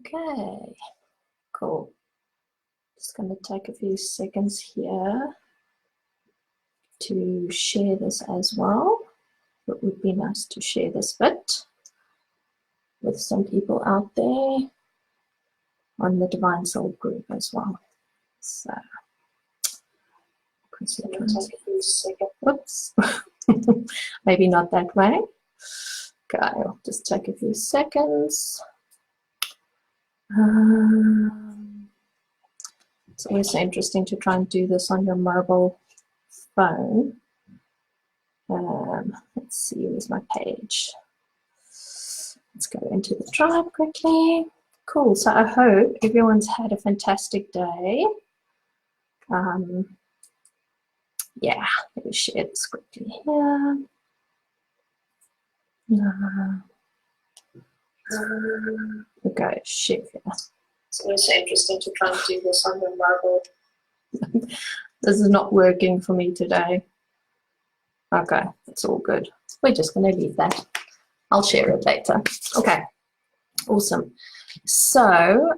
Okay, cool. Just going to take a few seconds here to share this as well. It would be nice to share this bit with some people out there on the Divine Soul group as well. So, oops, maybe not that way. Okay, I'll just take a few seconds. It's always so interesting to try and do this on your mobile phone. Let's see, where's my page? Let's go into the tribe quickly. Cool, so I hope everyone's had a fantastic day. Yeah, let me share this quickly here. Okay, share here. It's always so interesting to try and do this on your mobile. This is not working for me today. Okay, it's all good. We're just going to leave that. I'll share it later. Okay, awesome. So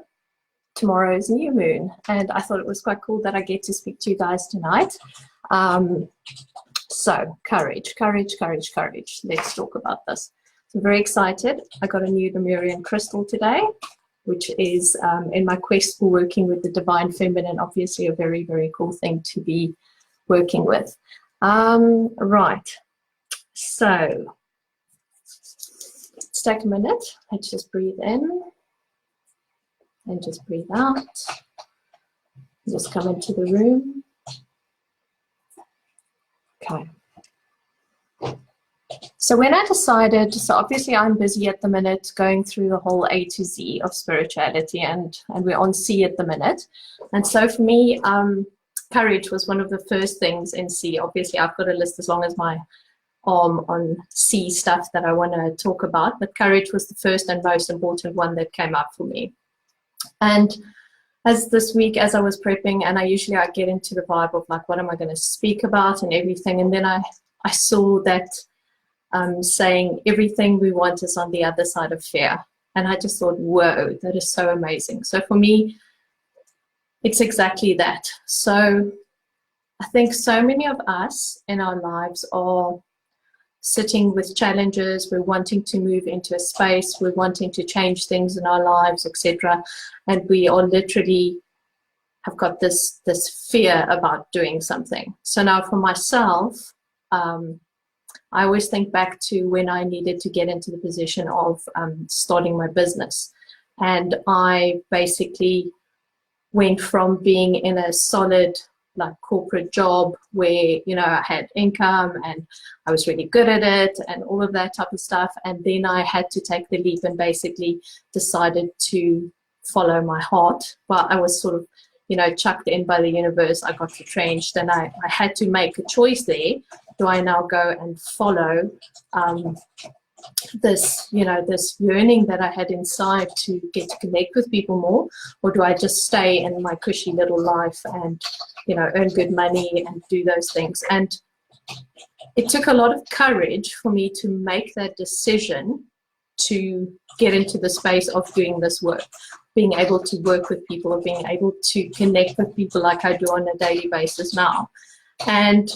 tomorrow is new moon, and I thought it was quite cool that I get to speak to you guys tonight. So courage, courage, courage, courage. Let's talk about this. So I'm very excited. I got a new Lemurian crystal today, which is in my quest for working with the divine feminine, obviously a very, very cool thing to be working with. Right, so let's take a minute. Let's just breathe in and just breathe out. Just come into the room. Okay. So when I decided, so obviously I'm busy at the minute going through the whole A to Z of spirituality, and we're on C at the minute. And so for me, courage was one of the first things in C. Obviously I've got a list as long as my arm on C stuff that I want to talk about, but courage was the first and most important one that came up for me. And as this week, as I was prepping, and I get into the vibe of like, what am I going to speak about and everything, and then I saw that saying everything we want is on the other side of fear. And I just thought, whoa, that is so amazing. So for me, it's exactly that. So I think so many of us in our lives are sitting with challenges. We're wanting to move into a space. We're wanting to change things in our lives, etc. And we are literally have got this fear about doing something. So now for myself, I always think back to when I needed to get into the position of starting my business. And I basically went from being in a solid like corporate job where, you know, I had income and I was really good at it and all of that type of stuff. And then I had to take the leap and basically decided to follow my heart. Well, I was sort of, you know, chucked in by the universe. I got retrenched and I had to make a choice there. Do I now go and follow this, you know, this yearning that I had inside to get to connect with people more, or do I just stay in my cushy little life and, you know, earn good money and do those things? And it took a lot of courage for me to make that decision to get into the space of doing this work, being able to work with people, or being able to connect with people like I do on a daily basis now. And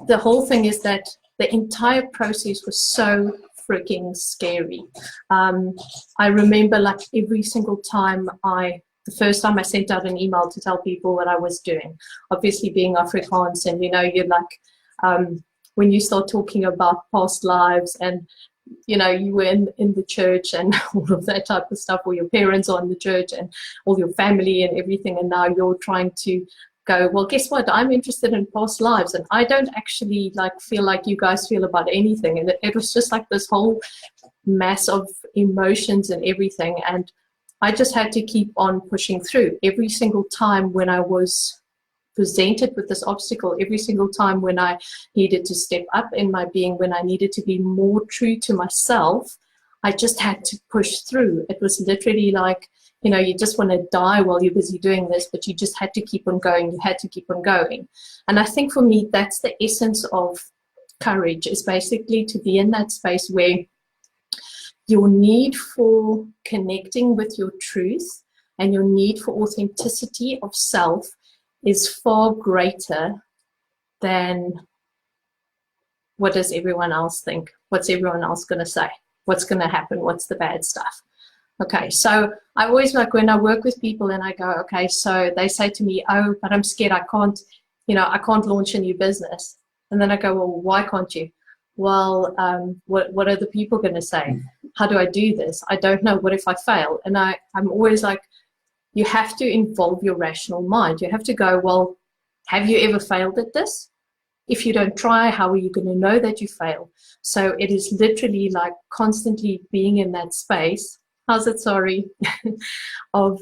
the whole thing is that the entire process was so freaking scary. I remember like every single time the first time I sent out an email to tell people what I was doing, obviously being Afrikaans, and you know, you're like, when you start talking about past lives and, you know, you were in the church and all of that type of stuff, or your parents are in the church and all your family and everything, and now you're trying to go, well, guess what? I'm interested in past lives, and I don't actually like feel like you guys feel about anything. And it was just like this whole mass of emotions and everything. And I just had to keep on pushing through every single time when I was presented with this obstacle, every single time when I needed to step up in my being, when I needed to be more true to myself, I just had to push through. It was literally like, you know, you just want to die while you're busy doing this, but you just had to keep on going. You had to keep on going. And I think for me, that's the essence of courage, is basically to be in that space where your need for connecting with your truth and your need for authenticity of self is far greater than what does everyone else think? What's everyone else going to say? What's going to happen? What's the bad stuff? Okay, so I always, like, when I work with people and I go, okay, so they say to me, oh, but I'm scared, I can't, I can't launch a new business. And then I go, well, why can't you? Well, what are the people going to say? How do I do this? I don't know. What if I fail? And I'm always like, you have to involve your rational mind. You have to go, well, have you ever failed at this? If you don't try, how are you going to know that you fail? So it is literally like constantly being in that space. How's it? Sorry. of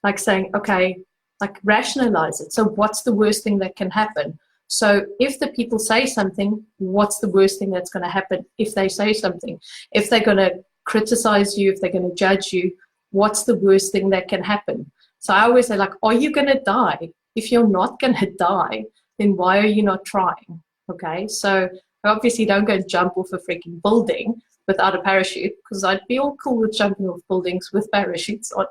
like saying, okay, like rationalize it. So what's the worst thing that can happen? So if the people say something, what's the worst thing that's going to happen if they say something? If they're going to criticize you, if they're going to judge you, what's the worst thing that can happen? So I always say, like, are you going to die? If you're not going to die, then why are you not trying? Okay, so obviously don't go and jump off a freaking building without a parachute, because I'd be all cool with jumping off buildings with parachutes on,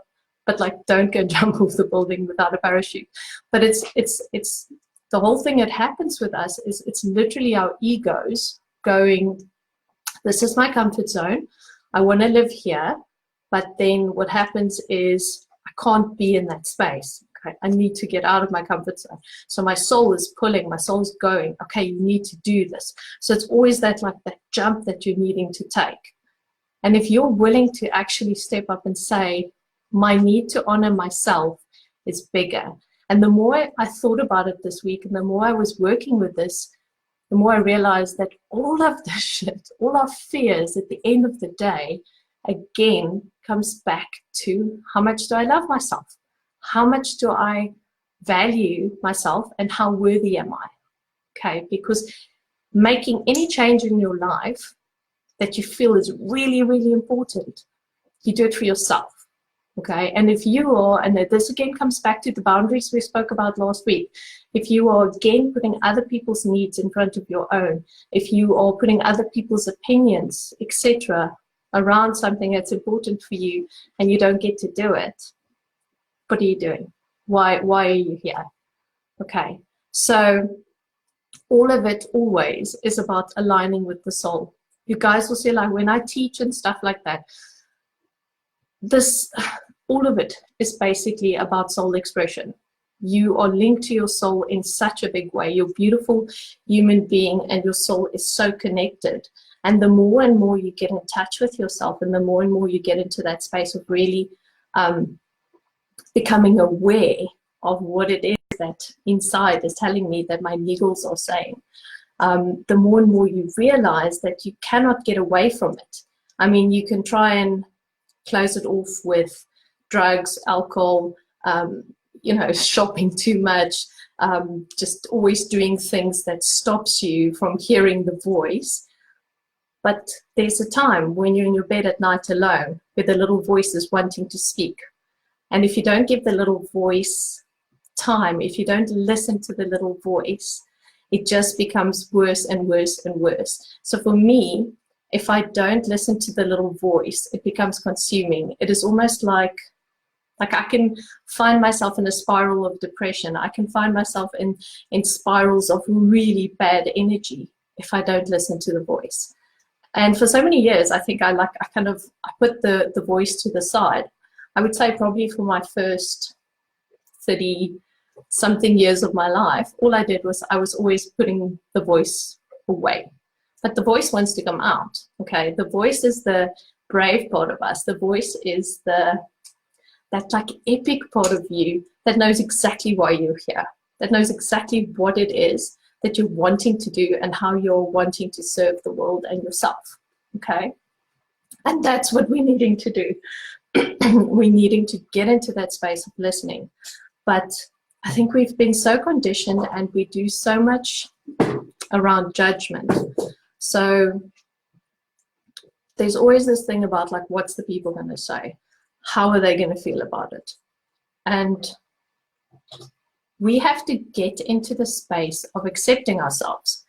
but like, don't go and jump off the building without a parachute. But it's the whole thing that happens with us is it's literally our egos going, this is my comfort zone, I want to live here, but then what happens is I can't be in that space. Okay, I need to get out of my comfort zone. So my soul is pulling, my soul's going, okay, you need to do this. So it's always that, like, that jump that you're needing to take. And if you're willing to actually step up and say, my need to honor myself is bigger. And the more I thought about it this week, and the more I was working with this, the more I realized that all of this shit, all our fears at the end of the day, again, comes back to how much do I love myself? How much do I value myself, and how worthy am I? Okay, because making any change in your life that you feel is really, really important, you do it for yourself. Okay, and if you are, and this again comes back to the boundaries we spoke about last week, if you are again putting other people's needs in front of your own, if you are putting other people's opinions, etc., around something that's important for you, and you don't get to do it, what are you doing? Why are you here? Okay, so all of it always is about aligning with the soul. You guys will see, like, when I teach and stuff like that, all of it is basically about soul expression. You are linked to your soul in such a big way. You're a beautiful human being, and your soul is so connected. And the more and more you get in touch with yourself, and the more and more you get into that space of really becoming aware of what it is that inside is telling me that my niggles are saying, the more and more you realize that you cannot get away from it. I mean, you can try and close it off with drugs, alcohol, shopping too much, just always doing things that stops you from hearing the voice. But there's a time when you're in your bed at night alone, where the little voice is wanting to speak. And if you don't give the little voice time, if you don't listen to the little voice, it just becomes worse and worse and worse. So for me, if I don't listen to the little voice, it becomes consuming. It is almost like I can find myself in a spiral of depression. I can find myself in spirals of really bad energy if I don't listen to the voice. And for so many years, I think I put the voice to the side. I would say probably for my first 30-something years of my life, all I did was I was always putting the voice away. But the voice wants to come out, okay? The voice is the brave part of us. The voice is that like epic part of you that knows exactly why you're here, that knows exactly what it is that you're wanting to do and how you're wanting to serve the world and yourself, okay? And that's what we're needing to do. We're needing to get into that space of listening. But I think we've been so conditioned, and we do so much around judgment. So there's always this thing about, like, what's the people going to say? How are they going to feel about it? And we have to get into the space of accepting ourselves.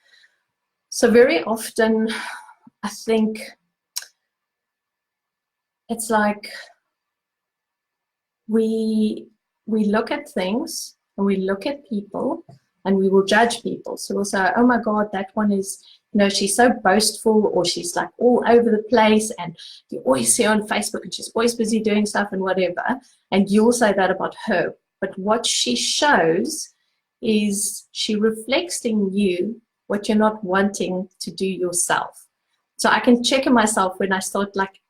So very often, I think it's like we look at things and we look at people and we will judge people. So we'll say, oh my God, that one is, you know, she's so boastful, or she's like all over the place, and you always see her on Facebook and she's always busy doing stuff and whatever. And you'll say that about her. But what she shows is she reflects in you what you're not wanting to do yourself. So I can check in myself when I start, like,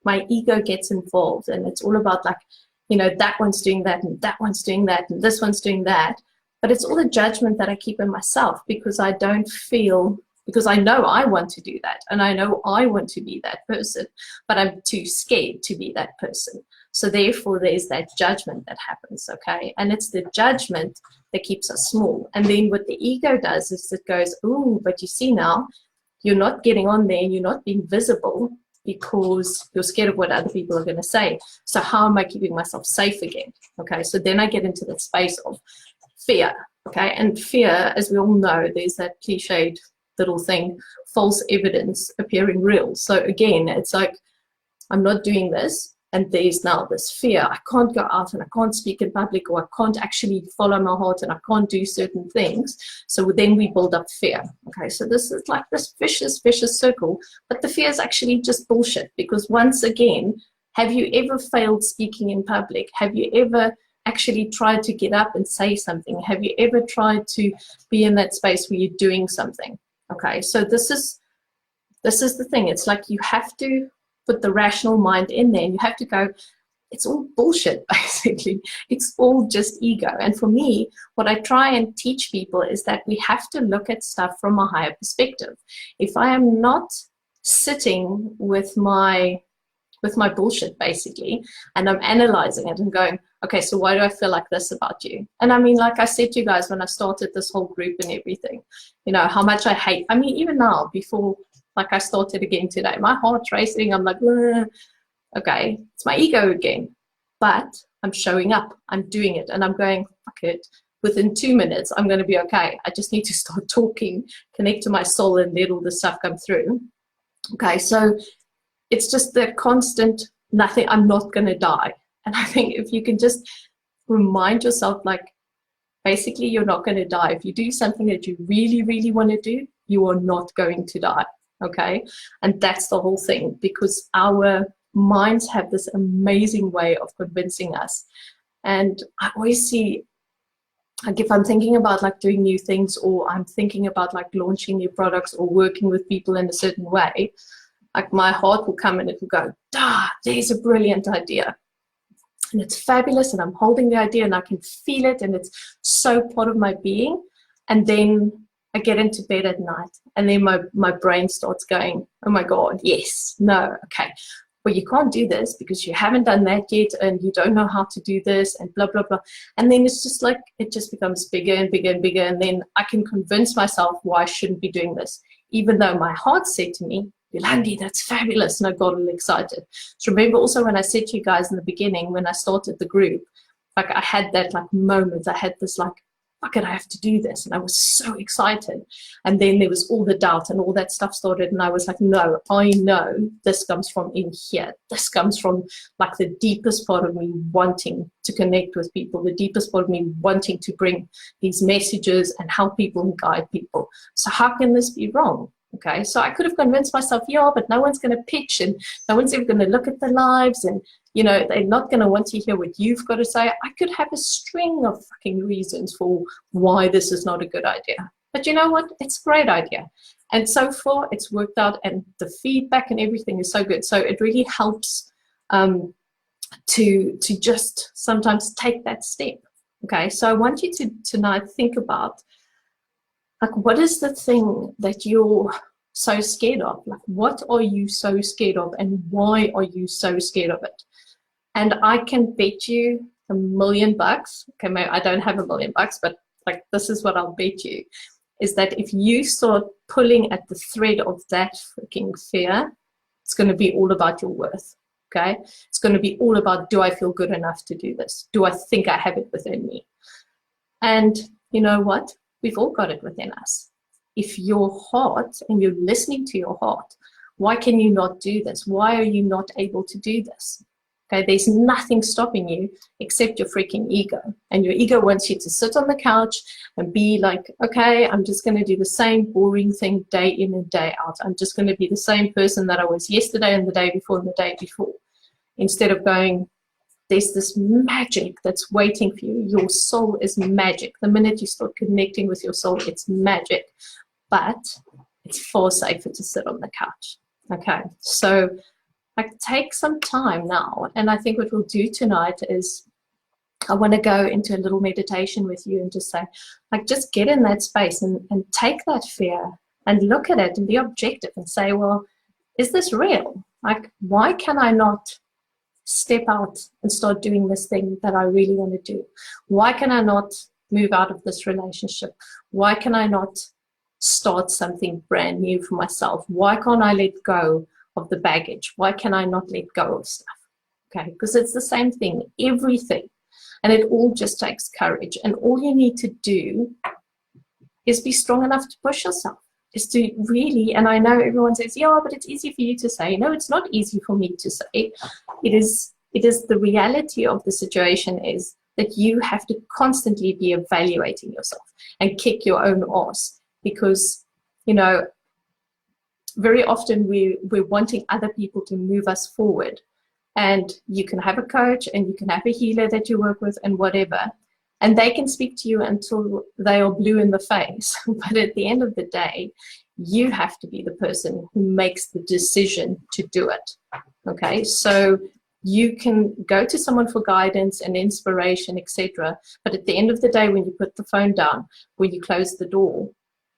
my ego gets involved, and it's all about, like, you know, that one's doing that, and that one's doing that, and this one's doing that. But it's all the judgment that I keep in myself, because I don't feel, because I know I want to do that, and I know I want to be that person, but I'm too scared to be that person. So therefore, there's that judgment that happens, okay? And it's the judgment that keeps us small. And then what the ego does is it goes, ooh, but you see now, you're not getting on there, and you're not being visible because you're scared of what other people are going to say. So how am I keeping myself safe again? Okay, so then I get into that space of fear, okay? And fear, as we all know, there's that cliched little thing, false evidence appearing real. So again, it's like, I'm not doing this, and there's now this fear. I can't go out and I can't speak in public, or I can't actually follow my heart, and I can't do certain things. So then we build up fear. Okay, so this is like this vicious circle, but the fear is actually just bullshit, because once again, have you ever failed speaking in public? Have you ever actually tried to get up and say something? Have you ever tried to be in that space where you're doing something? Okay, so this is the thing. It's like you have to put the rational mind in there, and you have to go, it's all bullshit, basically. It's all just ego. And for me, what I try and teach people is that we have to look at stuff from a higher perspective. If I am not sitting with my bullshit, basically, and I'm analyzing it and going, okay, so why do I feel like this about you? And I mean, like I said to you guys when I started this whole group and everything, you know, how much I hate, I mean, even now, before, like I started again today, my heart's racing, I'm like, okay, it's my ego again. But I'm showing up, I'm doing it, and I'm going, fuck it. Within 2 minutes, I'm going to be okay. I just need to start talking, connect to my soul, and let all this stuff come through. Okay, so it's just the constant, nothing, I'm not going to die. And I think if you can just remind yourself, like, basically, you're not going to die. If you do something that you really want to do, you are not going to die. Okay, and that's the whole thing, because our minds have this amazing way of convincing us. And I always see, like, if I'm thinking about, like, doing new things, or I'm thinking about, like, launching new products or working with people in a certain way, like, my heart will come and it will go, there's a brilliant idea. And it's fabulous, and I'm holding the idea and I can feel it, and it's so part of my being. And then I get into bed at night, and then my brain starts going, oh my God, yes, no, okay. Well, you can't do this because you haven't done that yet, and you don't know how to do this, and blah, blah, blah. And then it's just like, it just becomes bigger and bigger and bigger. And then I can convince myself why I shouldn't be doing this, even though my heart said to me, Yolandi, that's fabulous. And I got all excited. So remember also when I said to you guys in the beginning, when I started the group, like, I had that, like, moment. I had this, like, fuck it, I have to do this. And I was so excited. And then there was all the doubt and all that stuff started. And I was like, no, I know this comes from in here. This comes from, like, the deepest part of me wanting to connect with people, the deepest part of me wanting to bring these messages and help people and guide people. So how can this be wrong? Okay, so I could have convinced myself, yeah, but no one's going to pitch, and no one's ever going to look at the lives, and, you know, they're not going to want to hear what you've got to say. I could have a string of fucking reasons for why this is not a good idea. But you know what? It's a great idea. And so far, it's worked out, and the feedback and everything is so good. So it really helps to just sometimes take that step. Okay, so I want you to tonight think about, like, what is the thing that you're so scared of? Like, what are you so scared of, and why are you so scared of it? And I can bet you $1 million. Okay, maybe I don't have $1 million, but, like, this is what I'll bet you, is that if you start pulling at the thread of that freaking fear, it's going to be all about your worth. Okay, it's going to be all about, do I feel good enough to do this? Do I think I have it within me? And you know what? We've all got it within us. If your heart, and you're listening to your heart, Why can you not do this? Why are you not able to do this? Okay, there's nothing stopping you except your freaking ego. And your ego wants you to sit on the couch and be like, okay, I'm just going to do the same boring thing day in and day out. I'm just going to be the same person that I was yesterday and the day before and the day before. Instead of going, there's this magic that's waiting for you. Your soul is magic. The minute you start connecting with your soul, it's magic. But it's far safer to sit on the couch. Okay, so like take some time now, and I think what we'll do tonight is I want to go into a little meditation with you and just say, like, just get in that space and take that fear and look at it and be objective and say, well, is this real? Like, why can I not step out and start doing this thing that I really want to do? Why can I not move out of this relationship? Why can I not start something brand new for myself? Why can't I let go of the baggage? Why can I not let go of stuff? Okay, because it's the same thing, everything. And it all just takes courage. And all you need to do is be strong enough to push yourself. Is to really, and I know everyone says, yeah, but it's easy for you to say. No, it's not easy for me to say. It is the reality of the situation is that you have to constantly be evaluating yourself and kick your own ass. Because, you know, very often we're wanting other people to move us forward. And you can have a coach and you can have a healer that you work with and whatever. And they can speak to you until they are blue in the face. But at the end of the day, you have to be the person who makes the decision to do it. Okay, so you can go to someone for guidance and inspiration, etc. But at the end of the day, when you put the phone down, when you close the door,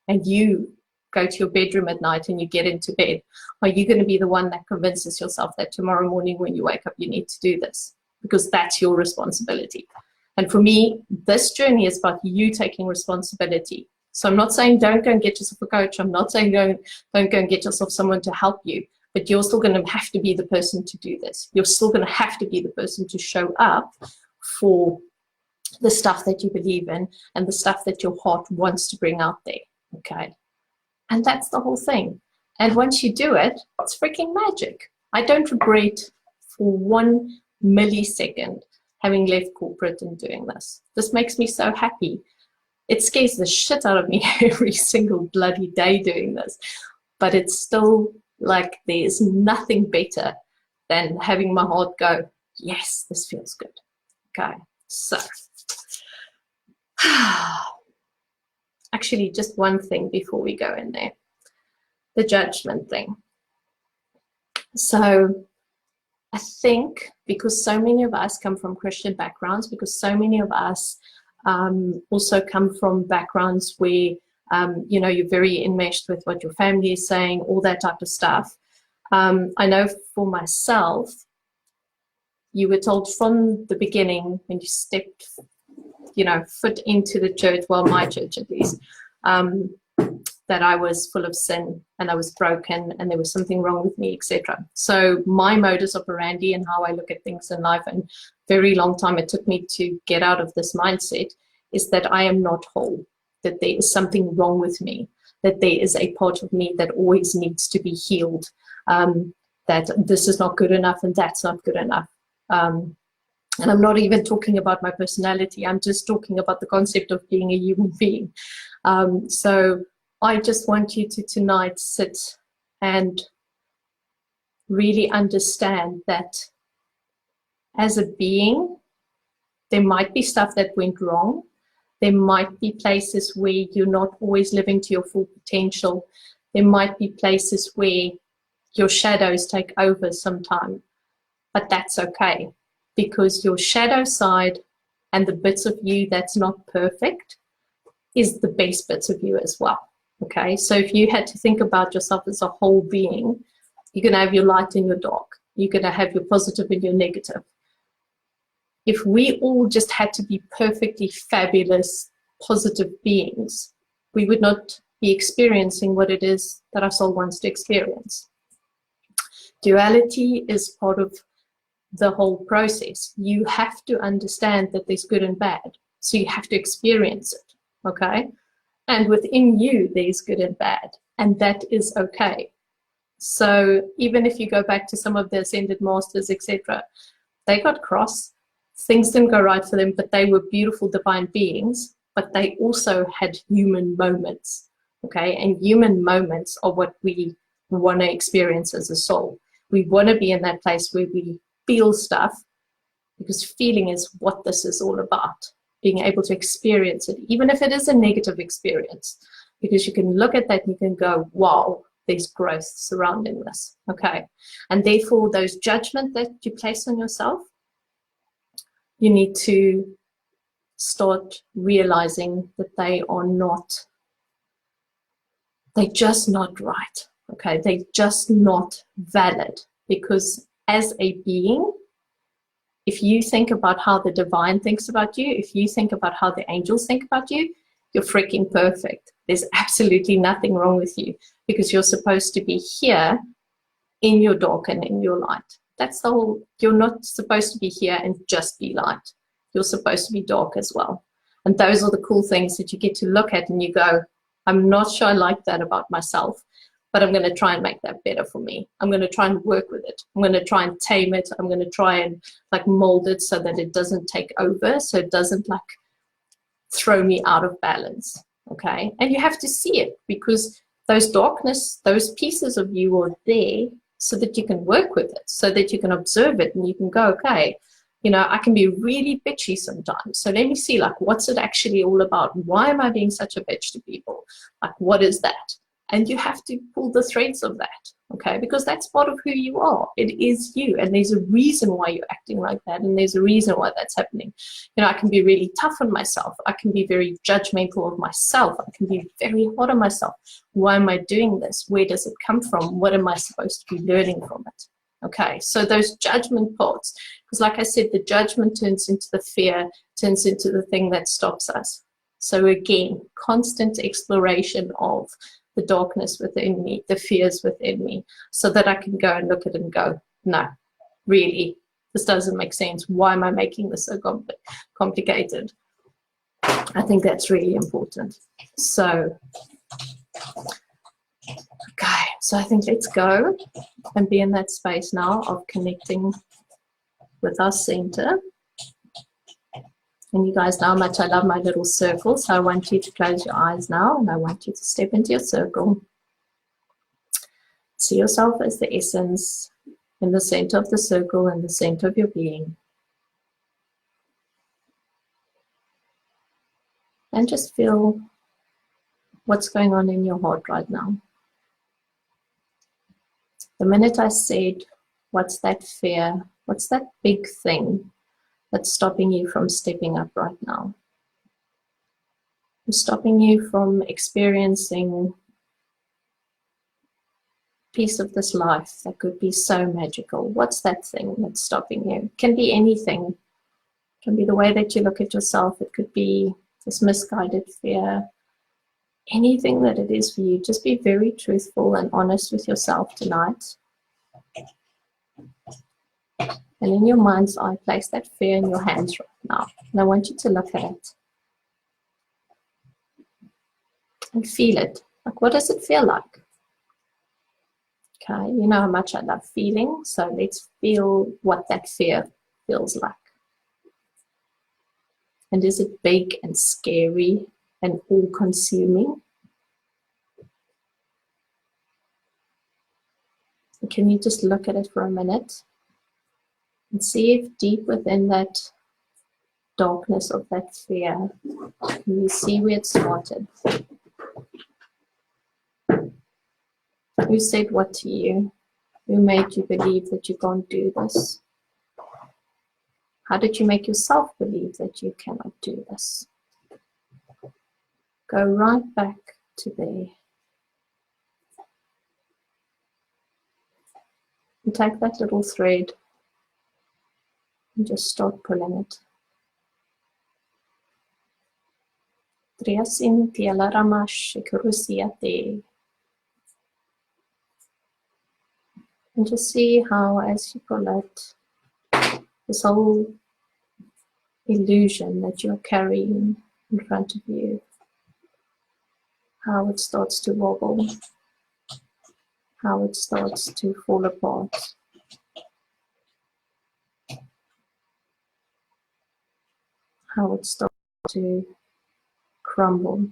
and you go to your bedroom at night and you get into bed, are you going to be the one that convinces yourself that tomorrow morning when you wake up you need to do this? Because that's your responsibility. And for me, this journey is about you taking responsibility. So I'm not saying don't go and get yourself a coach. I'm not saying don't go and get yourself someone to help you. But you're still going to have to be the person to do this. You're still going to have to be the person to show up for the stuff that you believe in and the stuff that your heart wants to bring out there. Okay, and that's the whole thing. And once you do it, it's freaking magic. I don't regret for 1 millisecond having left corporate and doing this. This makes me so happy. It scares the shit out of me every single bloody day doing this, but it's still like there's nothing better than having my heart go, yes, this feels good. Okay, so actually, just one thing before we go in there, the judgment thing. So I think because so many of us come from Christian backgrounds, because so many of us also come from backgrounds where, you know, you're very enmeshed with what your family is saying, all that type of stuff. I know for myself, you were told from the beginning when you stepped foot into the church, well, my church at least, that I was full of sin and I was broken and there was something wrong with me, etc. So my modus operandi and how I look at things in life, and very long time it took me to get out of this mindset, is that I am not whole, that there is something wrong with me, that there is a part of me that always needs to be healed, that this is not good enough and that's not good enough. And I'm not even talking about my personality. I'm just talking about the concept of being a human being. So I just want you to tonight sit and really understand that as a being, there might be stuff that went wrong. There might be places where you're not always living to your full potential. There might be places where your shadows take over sometime, but that's okay. Because your shadow side and the bits of you that's not perfect is the best bits of you as well. Okay, so if you had to think about yourself as a whole being, you're going to have your light and your dark. You're going to have your positive and your negative. If we all just had to be perfectly fabulous, positive beings, we would not be experiencing what it is that our soul wants to experience. Duality is part of the whole process. You have to understand that there's good and bad. So you have to experience it, okay? And within you, there's good and bad, and that is okay. So even if you go back to some of the ascended masters, etc., they got cross. Things didn't go right for them, but they were beautiful divine beings, but they also had human moments. Okay, and human moments are what we want to experience as a soul. We want to be in that place where we feel stuff, because feeling is what this is all about. Being able to experience it, even if it is a negative experience, because you can look at that and you can go, wow, there's growth surrounding this. Okay, and therefore those judgments that you place on yourself, you need to start realizing that they are not, they're just not right. Okay, they're just not valid, because as a being, if you think about how the divine thinks about you, if you think about how the angels think about you, you're freaking perfect. There's absolutely nothing wrong with you, because you're supposed to be here in your dark and in your light. That's the whole, you're not supposed to be here and just be light. You're supposed to be dark as well. And those are the cool things that you get to look at and you go, I'm not sure I like that about myself, but I'm going to try and make that better for me. I'm going to try and work with it. I'm going to try and tame it. I'm going to try and like mold it so that it doesn't take over, so it doesn't like throw me out of balance. Okay, and you have to see it, because those darkness, those pieces of you are there so that you can work with it, so that you can observe it and you can go, okay, you know, I can be really bitchy sometimes. So let me see, like, what's it actually all about? Why am I being such a bitch to people? Like, what is that? And you have to pull the threads of that, okay? Because that's part of who you are. It is you. And there's a reason why you're acting like that. And there's a reason why that's happening. You know, I can be really tough on myself. I can be very judgmental of myself. I can be very hard on myself. Why am I doing this? Where does it come from? What am I supposed to be learning from it? Okay, so those judgment parts, because like I said, the judgment turns into the fear, turns into the thing that stops us. So again, constant exploration of the darkness within me, the fears within me, so that I can go and look at it and go, no, really, this doesn't make sense. Why am I making this so complicated? I think that's really important. So, okay, so I think let's go and be in that space now of connecting with our center. And you guys know how much I love my little circle, so I want you to close your eyes now, and I want you to step into your circle. See yourself as the essence in the center of the circle, in the center of your being. And just feel what's going on in your heart right now. The minute I said, what's that fear? What's that big thing that's stopping you from stepping up right now? It's stopping you from experiencing piece of this life that could be so magical. What's that thing that's stopping you? It can be anything. It can be the way that you look at yourself. It could be this misguided fear. Anything that it is for you, just be very truthful and honest with yourself tonight. And in your mind's eye, place that fear in your hands right now. And I want you to look at it and feel it. Like, what does it feel like? Okay, you know how much I love feeling, so let's feel what that fear feels like. And is it big and scary and all-consuming? Can you just look at it for a minute and see if deep within that darkness of that fear, can you see where it started? Who said what to you? Who made you believe that you can't do this? How did you make yourself believe that you cannot do this? Go right back to there. And take that little thread and just start pulling it. Triasin tiela ramash kurusiate. And just see how, as you pull it, this whole illusion that you're carrying in front of you, how it starts to wobble, how it starts to fall apart. How it starts to crumble.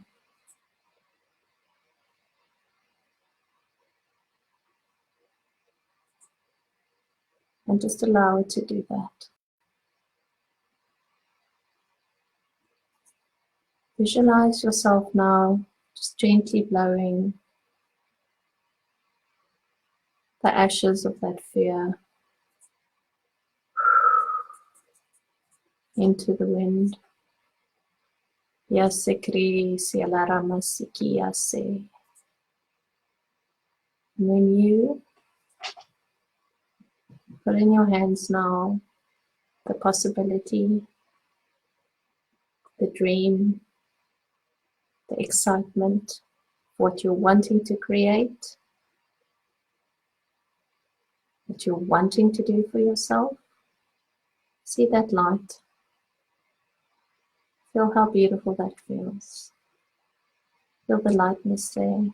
And just allow it to do that. Visualize yourself now just gently blowing the ashes of that fear into the wind. Yasikri sialarama sikiyase. And when you put in your hands now the possibility, the dream, the excitement, what you're wanting to create, what you're wanting to do for yourself, see that light. Feel how beautiful that feels. Feel the lightness there.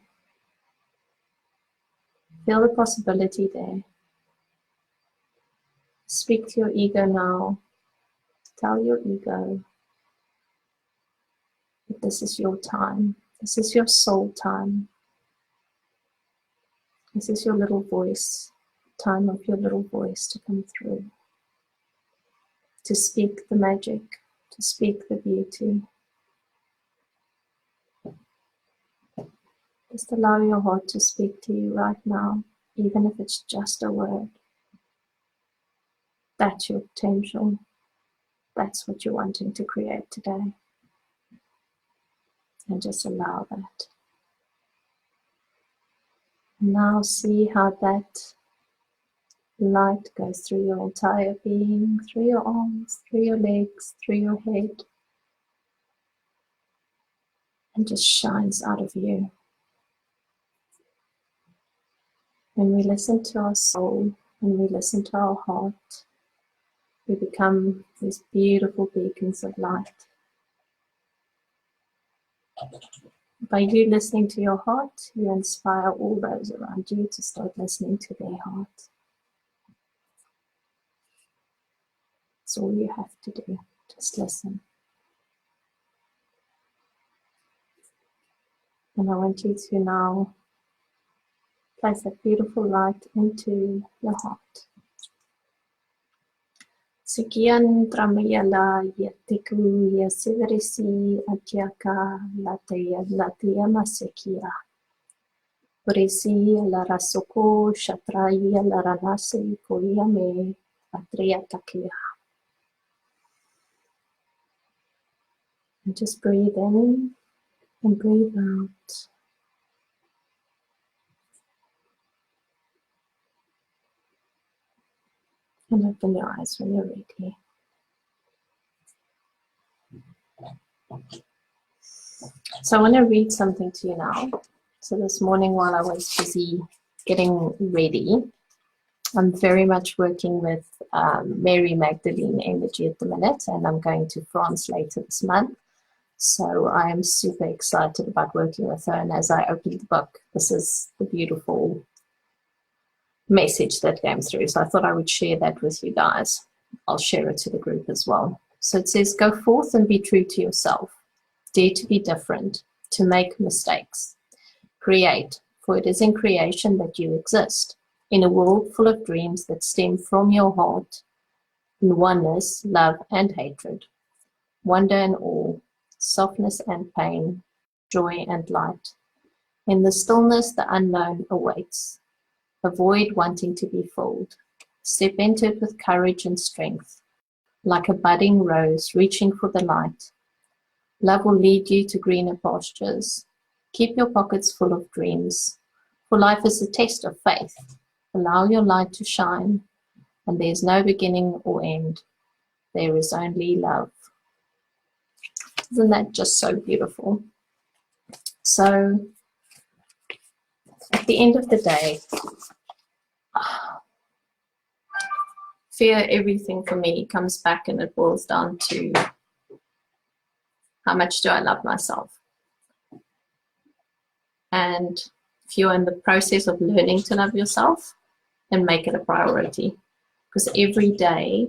Feel the possibility there. Speak to your ego now. Tell your ego that this is your time. This is your soul time. This is your little voice, time of your little voice to come through. To speak the magic, to speak the beauty. Just allow your heart to speak to you right now, even if it's just a word. That's your potential. That's what you're wanting to create today. And just allow that. Now see how that light goes through your entire being, through your arms, through your legs, through your head, and just shines out of you. When we listen to our soul, when we listen to our heart, we become these beautiful beacons of light. By you listening to your heart, you inspire all those around you to start listening to their heart. That's all you have to do, just listen. And I want you to now place that beautiful light into your heart. Sekian tramayala yatiku yasiverisi atyaka latia masekia. Urisi la rasoko shatraya la ranase koyame atria takia. And just breathe in and breathe out. And open your eyes when you're ready. So I want to read something to you now. So this morning while I was busy getting ready, I'm very much working with Mary Magdalene energy at the minute, and I'm going to France later this month. So I am super excited about working with her. And as I opened the book, this is the beautiful message that came through. So I thought I would share that with you guys. I'll share it to the group as well. So it says, go forth and be true to yourself. Dare to be different, to make mistakes. Create, for it is in creation that you exist, in a world full of dreams that stem from your heart, in oneness, love and hatred, wonder and awe, softness and pain, joy and light. In the stillness, the unknown awaits. Avoid wanting to be filled. Step into it with courage and strength, like a budding rose reaching for the light. Love will lead you to greener pastures. Keep your pockets full of dreams, for life is a test of faith. Allow your light to shine, and there is no beginning or end. There is only love. Isn't that just so beautiful? So, at the end of the day, fear, everything for me comes back and it boils down to how much do I love myself? And if you're in the process of learning to love yourself, then make it a priority. Because every day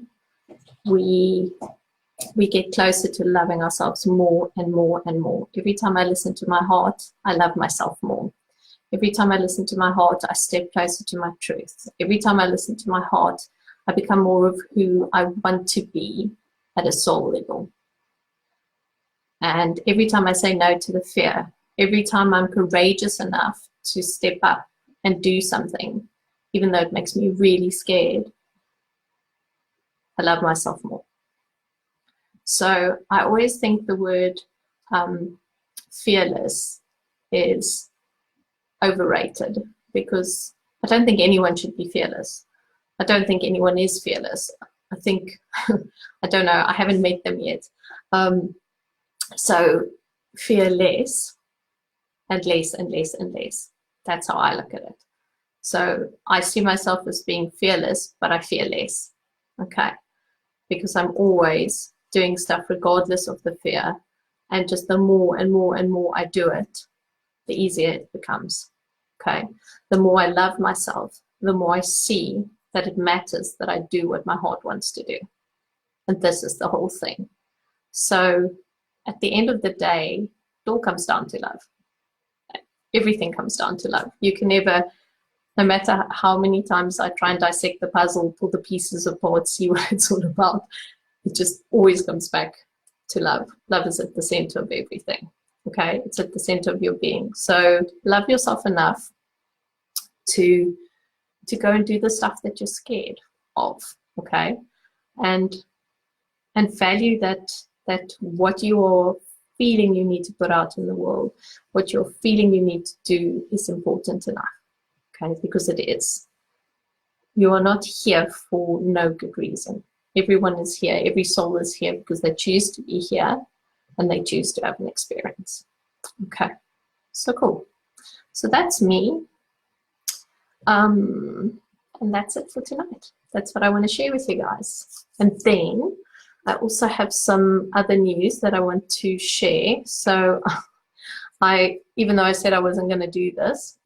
we get closer to loving ourselves more and more and more. Every time I listen to my heart, I love myself more. Every time I listen to my heart, I step closer to my truth. Every time I listen to my heart, I become more of who I want to be at a soul level. And every time I say no to the fear, every time I'm courageous enough to step up and do something, even though it makes me really scared, I love myself more. So I always think the word fearless is overrated, because I don't think anyone should be fearless. I don't think anyone is fearless. I think, I don't know, I haven't met them yet. So fear less and less and less and less. That's how I look at it. So I see myself as being fearless, but I fear less, okay? Because I'm always doing stuff regardless of the fear. And just the more and more and more I do it, the easier it becomes, okay? The more I love myself, the more I see that it matters that I do what my heart wants to do. And this is the whole thing. So at the end of the day, it all comes down to love. Everything comes down to love. You can never, no matter how many times I try and dissect the puzzle, pull the pieces apart, see what it's all about, it just always comes back to love. Love is at the center of everything, okay? It's at the center of your being. So love yourself enough to go and do the stuff that you're scared of, okay? And value that what you are feeling you need to put out in the world, what you're feeling you need to do is important enough, okay? Because it is. You are not here for no good reason. Everyone is here, every soul is here because they choose to be here and they choose to have an experience. Okay, so cool. So that's me. And that's it for tonight. That's what I want to share with you guys. And then I also have some other news that I want to share. So even though I said I wasn't going to do this,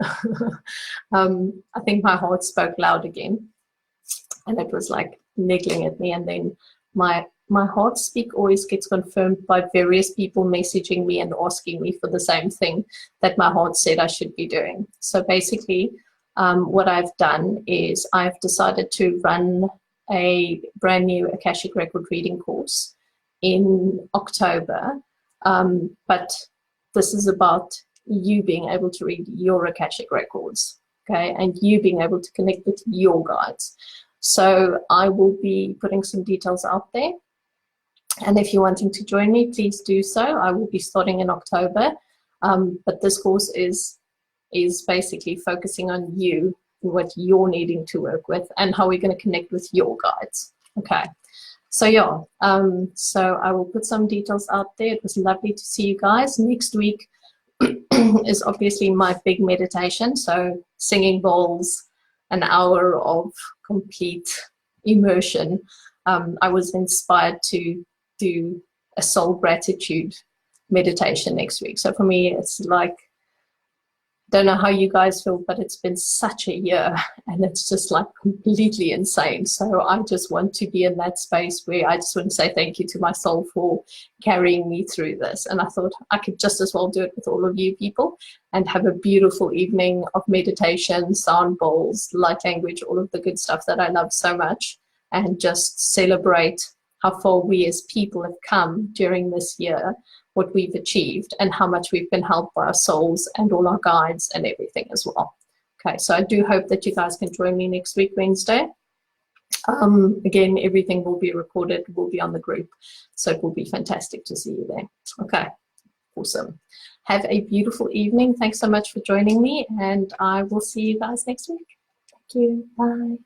I think my heart spoke loud again. And it was like niggling at me. And then my heart speak always gets confirmed by various people messaging me and asking me for the same thing that my heart said I should be doing. So basically, what I've done is I've decided to run a brand new Akashic Record reading course in October. But this is about you being able to read your Akashic records, okay, and you being able to connect with your guides. So I will be putting some details out there. And if you're wanting to join me, please do so. I will be starting in October. But this course is basically focusing on you and what you're needing to work with and how we're going to connect with your guides. Okay. So yeah, so I will put some details out there. It was lovely to see you guys. Next week is obviously my big meditation. So singing bowls, an hour of complete immersion. I was inspired to do a soul gratitude meditation next week. So for me, it's like, don't know how you guys feel, but it's been such a year and it's just like completely insane. So I just want to be in that space where I just want to say thank you to my soul for carrying me through this. And I thought I could just as well do it with all of you people and have a beautiful evening of meditation, sound bowls, light language, all of the good stuff that I love so much, and just celebrate how far we as people have come during this year, what we've achieved, and how much we've been helped by our souls and all our guides and everything as well. Okay, so I do hope that you guys can join me next week, Wednesday. Again, everything will be recorded, will be on the group, so it will be fantastic to see you there. Okay, awesome. Have a beautiful evening. Thanks so much for joining me, and I will see you guys next week. Thank you. Bye.